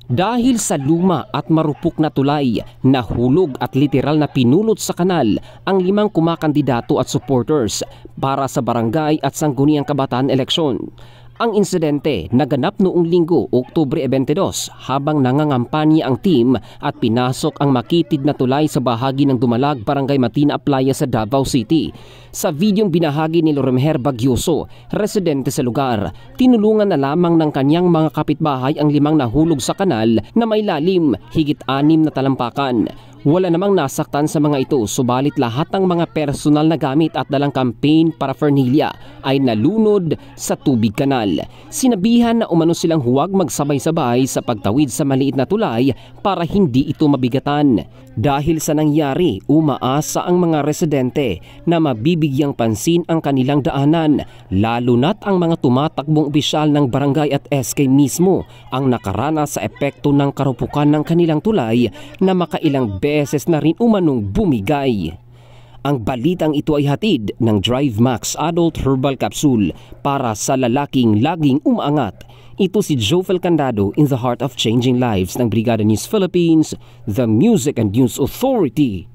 Dahil sa luma at marupok na tulay, nahulog at literal na pinulot sa kanal ang 5 kumakandidato at supporters para sa barangay at sangguniang kabataan eleksyon. Ang insidente naganap noong Linggo, Oktubre 22 habang nangangampanya ang team at pinasok ang makitid na tulay sa bahagi ng Dumalag, Barangay Matina Playa sa Davao City. Sa videong binahagi ni Loremher Bagyoso, residente sa lugar, tinulungan na lamang ng kanyang mga kapitbahay ang 5 nahulog sa kanal na may lalim higit 6 na talampakan. Wala namang nasaktan sa mga ito, subalit lahat ng mga personal na gamit at dalang campaign paraphernalia ay nalunod sa tubig kanal. Sinabihan na umano silang huwag magsabay-sabay sa pagtawid sa maliit na tulay para hindi ito mabigatan. Dahil sa nangyari, umaasa ang mga residente na mabibigyang pansin ang kanilang daanan, lalo na't ang mga tumatakbong opisyal ng barangay at SK mismo ang nakaranas sa epekto ng karupukan ng kanilang tulay na makailang beses na rin umanong bumigay. Ang balitang ito ay hatid ng Drive Max Adult Herbal Capsule para sa lalaking laging umaangat. Ito si Jofel Candado in the heart of changing lives ng Brigada News Philippines, the Music and News Authority.